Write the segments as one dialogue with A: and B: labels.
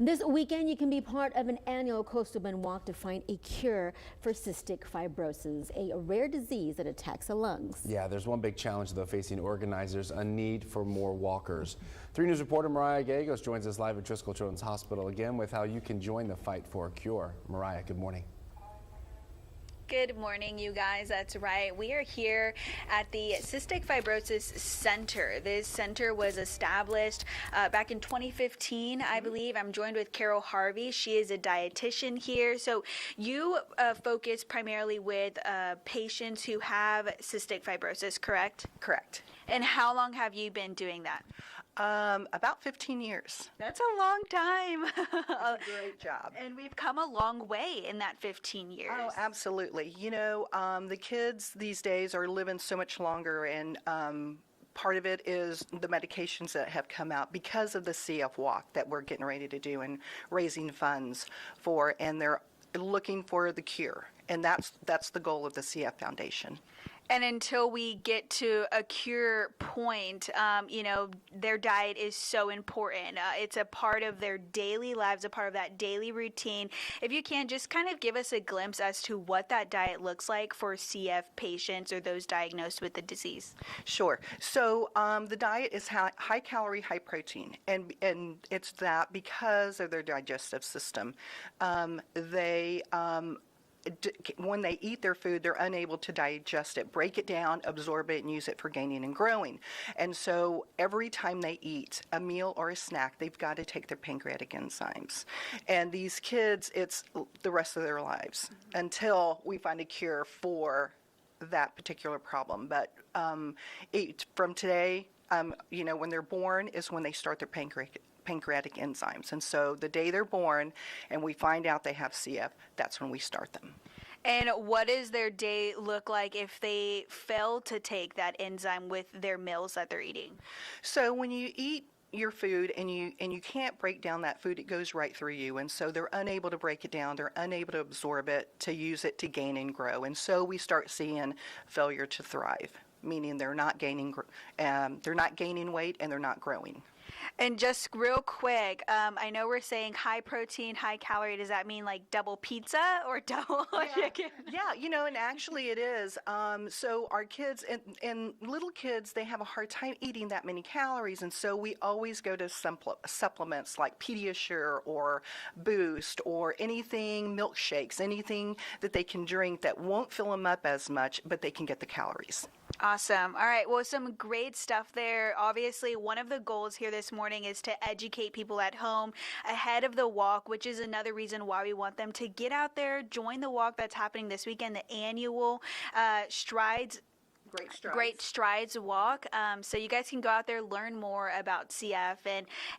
A: This weekend, you can be part of an annual Coastal Bend Walk to find a cure for cystic fibrosis, a rare disease that attacks the lungs.
B: Yeah, there's one big challenge, though, facing organizers, a need for more walkers. 3 News reporter Mariah Gallegos joins us live at Driscoll Children's Hospital again with how you can join the fight for a cure. Mariah, good morning.
C: Good morning, you guys. That's right. We are here at the Cystic Fibrosis Center. This center was established back in 2015, I believe. I'm joined with Carol Harvey. She is a dietitian here. So you focus primarily with patients who have cystic fibrosis, correct?
D: Correct.
C: And how long have you been doing that?
D: About 15 years.
C: That's a long time.
D: A great job.
C: And we've come a long way in that 15 years.
D: Oh, absolutely. You know, the kids these days are living so much longer, and part of it is the medications that have come out because of the CF walk that we're getting ready to do and raising funds for, and they're looking for the cure. And that's the goal of the CF Foundation.
C: And until we get to a cure point, you know, their diet is so important. It's a part of their daily lives, a part of that daily routine. If you can, just kind of give us a glimpse as to what that diet looks like for CF patients or those diagnosed with the disease.
D: Sure. So the diet is high calorie, high protein, and it's that because of their digestive system. When they eat their food, they're unable to digest it, break it down, absorb it, and use it for gaining and growing. And so every time they eat a meal or a snack, they've got to take their pancreatic enzymes. And these kids, it's the rest of their lives until we find a cure for that particular problem. But from today, you know, when they're born is when they start their pancreatic enzymes. And so the day they're born and we find out they have CF, that's when we start them.
C: And what does their day look like if they fail to take that enzyme with their meals that they're eating?
D: So when you eat your food and you can't break down that food, it goes right through you, and so they're unable to break it down, they're unable to absorb it, to use it to gain and grow, and so we start seeing failure to thrive, meaning they're not gaining weight and they're not growing.
C: And just real quick, I know we're saying high protein, high calorie. Does that mean like double pizza or double chicken?
D: Yeah, you know, and actually it is. So our kids and little kids, they have a hard time eating that many calories, and so we always go to supplements like Pediasure or Boost or anything, milkshakes, anything that they can drink that won't fill them up as much, but they can get the calories.
C: Awesome. All right. Well, some great stuff there. Obviously, one of the goals here this morning is to educate people at home ahead of the walk, which is another reason why we want them to get out there, join the walk that's happening this weekend, the annual Great Strides walk. So you guys can go out there, learn more about CF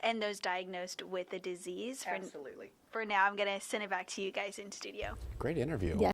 C: and those diagnosed with the disease.
D: Absolutely.
C: For now, I'm going to send it back to you guys in studio.
B: Great interview.
A: Yeah.